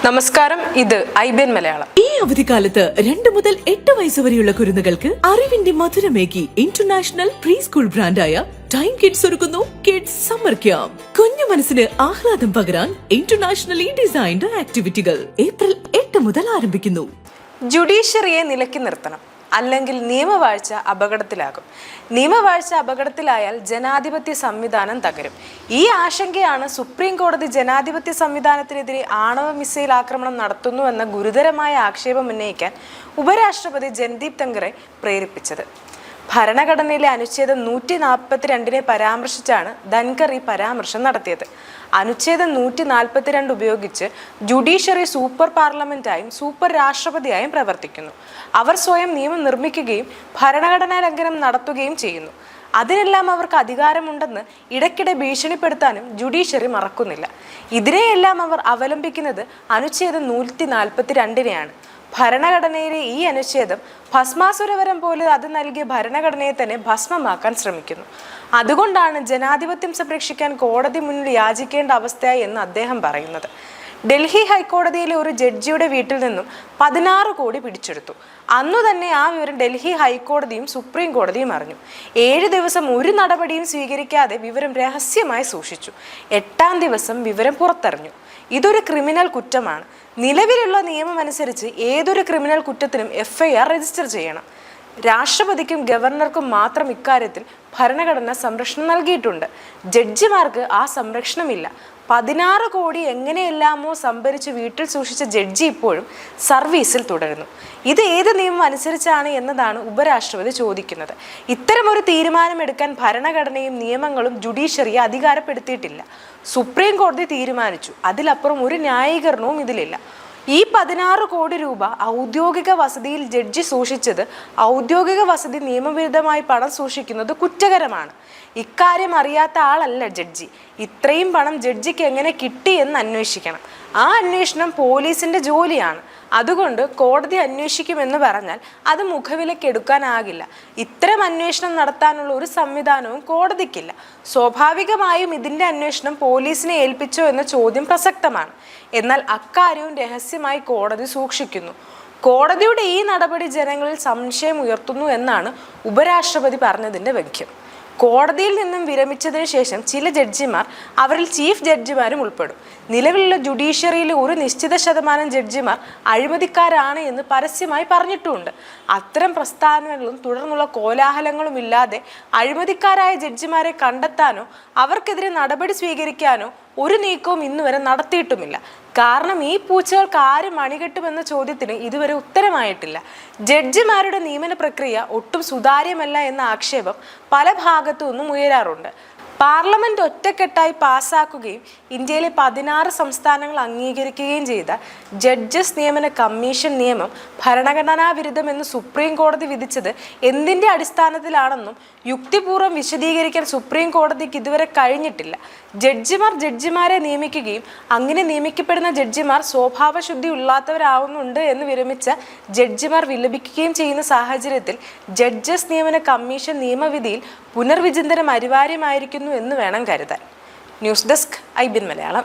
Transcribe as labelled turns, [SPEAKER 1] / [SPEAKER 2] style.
[SPEAKER 1] നമസ്കാരം, ഇത് ഐബിഎൻ മലയാളം.
[SPEAKER 2] ഈ അവധിക്കാലത്ത് 2 മുതൽ 8 വയസ്സ് വരെയുള്ള കുരുന്നുകൾക്ക് അറിവിന്റെ മധുരമേകി ഇന്റർനാഷണൽ പ്രീ സ്കൂൾ ബ്രാൻഡായ ടൈം കിഡ്സ് ഒരുക്കുന്നു കിഡ്സ് സമ്മർ ക്യാമ്പ്. കുഞ്ഞു മനസ്സിന് ആഹ്ലാദം പകരാൻ ഇന്റർനാഷണലി ഡിസൈൻഡ് ആക്ടിവിറ്റികൾ ഏപ്രിൽ 8 മുതൽ ആരംഭിക്കുന്നു.
[SPEAKER 1] ജുഡീഷ്യറിയെ നിലയ്ക്ക് നിർത്തണം, അല്ലെങ്കിൽ നിയമവാഴ്ച അപകടത്തിലാകും. നിയമവാഴ്ച അപകടത്തിലായാൽ ജനാധിപത്യ സംവിധാനം തകരും. ഈ ആശങ്കയാണ് സുപ്രീം കോടതി ജനാധിപത്യ സംവിധാനത്തിനെതിരെ ആണവ മിസൈൽ ആക്രമണം നടത്തുന്നുവെന്ന ഗുരുതരമായ ആക്ഷേപം ഉന്നയിക്കാൻ ഉപരാഷ്ട്രപതി ജഗ്ദീപ് ധൻഖറെ പ്രേരിപ്പിച്ചത്. ഭരണഘടനയിലെ അനുച്ഛേദം 142 പരാമർശിച്ചാണ് ധൻഖർ ഈ പരാമർശം നടത്തിയത്. അനുച്ഛേദം 142 ഉപയോഗിച്ച് ജുഡീഷ്യറി സൂപ്പർ പാർലമെന്റായും സൂപ്പർ രാഷ്ട്രപതിയായും പ്രവർത്തിക്കുന്നു. അവർ സ്വയം നിയമം നിർമ്മിക്കുകയും ഭരണഘടനാ ലംഘനം നടത്തുകയും ചെയ്യുന്നു. അതിനെല്ലാം അവർക്ക് അധികാരമുണ്ടെന്ന് ഇടയ്ക്കിടെ ഭീഷണിപ്പെടുത്താനും ജുഡീഷ്യറി മറക്കുന്നില്ല. ഇതിനെയെല്ലാം അവർ അവലംബിക്കുന്നത് അനുച്ഛേദം 142-നെയാണ്. ഭരണഘടനയിലെ ഈ അനുച്ഛേദം ഭസ്മാസുരവരം പോലെ അത് നൽകിയ ഭരണഘടനയെ തന്നെ ഭസ്മമാക്കാൻ ശ്രമിക്കുന്നു. അതുകൊണ്ടാണ് ജനാധിപത്യം സംരക്ഷിക്കാൻ കോടതി മുന്നിൽ യാചിക്കേണ്ട അവസ്ഥയായി എന്ന് അദ്ദേഹം പറയുന്നത്. ഡൽഹി ഹൈക്കോടതിയിലെ ഒരു ജഡ്ജിയുടെ വീട്ടിൽ നിന്നും 16 കോടി പിടിച്ചെടുത്തു. അന്നു തന്നെ ആ വിവരം ഡൽഹി ഹൈക്കോടതിയും സുപ്രീം കോടതിയും അറിഞ്ഞു. 7 ദിവസം ഒരു നടപടിയും സ്വീകരിക്കാതെ വിവരം രഹസ്യമായി സൂക്ഷിച്ചു. 8-ാം ദിവസം വിവരം പുറത്തറിഞ്ഞു. ഇതൊരു ക്രിമിനൽ കുറ്റമാണ്. നിലവിലുള്ള നിയമം അനുസരിച്ച് ഏതൊരു ക്രിമിനൽ കുറ്റത്തിനും FIR രജിസ്റ്റർ ചെയ്യണം. രാഷ്ട്രപതിക്കും ഗവർണർക്കും മാത്രം ഇക്കാര്യത്തിൽ ഭരണഘടന സംരക്ഷണം നൽകിയിട്ടുണ്ട്. ജഡ്ജിമാർക്ക് ആ സംരക്ഷണമില്ല. 16 കോടി എങ്ങനെയെല്ലാമോ സംഭരിച്ച് വീട്ടിൽ സൂക്ഷിച്ച ജഡ്ജി ഇപ്പോഴും സർവീസിൽ തുടരുന്നു. ഇത് ഏത് നിയമം അനുസരിച്ചാണ് എന്നതാണ് ഉപരാഷ്ട്രപതി ചോദിക്കുന്നത്. ഇത്തരമൊരു തീരുമാനമെടുക്കാൻ ഭരണഘടനയും നിയമങ്ങളും ജുഡീഷ്യറിയെ അധികാരപ്പെടുത്തിയിട്ടില്ല. സുപ്രീം കോടതി തീരുമാനിച്ചു. അതിലപ്പുറം ഒരു ന്യായീകരണവും ഇതിലില്ല. ഈ 16 കോടി രൂപ ഔദ്യോഗിക വസതിയിൽ ജഡ്ജി സൂക്ഷിച്ചത് ഔദ്യോഗിക വസതി നിയമവിരുദ്ധമായി പണം സൂക്ഷിക്കുന്നത് കുറ്റകരമാണ്. ഇക്കാര്യം അറിയാത്ത ആളല്ല ജഡ്ജി. ഇത്രയും പണം ജഡ്ജിക്ക് എങ്ങനെ കിട്ടി എന്ന് അന്വേഷിക്കണം. ആ അന്വേഷണം പോലീസിന്റെ ജോലിയാണ്. അതുകൊണ്ട് കോടതി അന്വേഷിക്കുമെന്ന് പറഞ്ഞാൽ അത് മുഖവിലക്കെടുക്കാനാകില്ല. ഇത്തരം അന്വേഷണം നടത്താനുള്ള ഒരു സംവിധാനവും കോടതിക്കില്ല. സ്വാഭാവികമായും ഇതിന്റെ അന്വേഷണം പോലീസിനെ ഏൽപ്പിച്ചോ എന്ന ചോദ്യം പ്രസക്തമാണ്. എന്നാൽ അക്കാര്യവും രഹസ്യമായി കോടതി സൂക്ഷിക്കുന്നു. കോടതിയുടെ ഈ നടപടി ജനങ്ങളിൽ സംശയം ഉയർത്തുന്നു എന്നാണ് ഉപരാഷ്ട്രപതി പറഞ്ഞതിന്റെ വൈഖ്യം. കോടതിയിൽ നിന്നും വിരമിച്ചതിന് ശേഷം ചില ജഡ്ജിമാർ, അവരിൽ ചീഫ് ജഡ്ജിമാരും ഉൾപ്പെടും, നിലവിലുള്ള ജുഡീഷ്യറിയിലെ ഒരു നിശ്ചിത ശതമാനം ജഡ്ജിമാർ അഴിമതിക്കാരാണ് എന്ന് പരസ്യമായി പറഞ്ഞിട്ടുമുണ്ട്. അത്തരം പ്രസ്താവനകളും തുടർന്നുള്ള കോലാഹലങ്ങളും ഇല്ലാതെ അഴിമതിക്കാരായ ജഡ്ജിമാരെ കണ്ടെത്താനോ അവർക്കെതിരെ നടപടി സ്വീകരിക്കാനോ ഒരു നീക്കവും ഇന്നുവരെ നടത്തിയിട്ടുമില്ല. കാരണം ഈ പൂച്ചകൾക്ക് ആര് മണികെട്ടുമെന്ന ചോദ്യത്തിന് ഇതുവരെ ഉത്തരമായിട്ടില്ല. ജഡ്ജിമാരുടെ നിയമന പ്രക്രിയ ഒട്ടും സുതാര്യമല്ല എന്ന ആക്ഷേപം പല ഭാഗത്തു നിന്നും ഉയരാറുണ്ട്. പാർലമെന്റ് ഒറ്റക്കെട്ടായി പാസ്സാക്കുകയും ഇന്ത്യയിലെ 16 സംസ്ഥാനങ്ങൾ അംഗീകരിക്കുകയും ചെയ്ത ജഡ്ജസ് നിയമന കമ്മീഷൻ നിയമം ഭരണഘടനാ വിരുദ്ധമെന്ന് സുപ്രീം കോടതി വിധിച്ചത് എന്തിന്റെ അടിസ്ഥാനത്തിലാണെന്നും യുക്തിപൂർവ്വം വിശദീകരിക്കാൻ സുപ്രീം കോടതിക്ക് ഇതുവരെ കഴിഞ്ഞിട്ടില്ല. ജഡ്ജിമാർ ജഡ്ജിമാരെ നിയമിക്കുകയും അങ്ങനെ നിയമിക്കപ്പെടുന്ന ജഡ്ജിമാർ സ്വഭാവശുദ്ധി ഉള്ളാത്തവരാവുന്നുണ്ട് എന്ന് വിരമിച്ച ജഡ്ജിമാർ വിലപിക്കുകയും ചെയ്യുന്ന സാഹചര്യത്തിൽ ജഡ്ജസ് നിയമന കമ്മീഷൻ നിയമവിധിയിൽ പുനർവിചിന്തനം അനിവാര്യമായിരിക്കുന്നു എന്ന് വേണം കരുതാൻ. News desk IBN Malayalam.